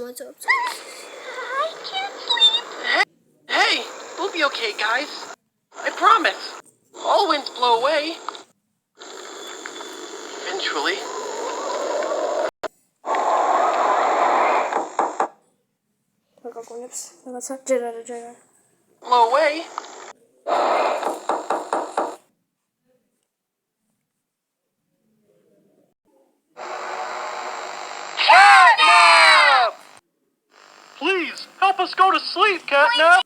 mama to I can't sleep. Hey, we'll be okay, guys. I promise. All winds blow away. Eventually. Blow away. Catnap! Please, help us go to sleep, Catnap!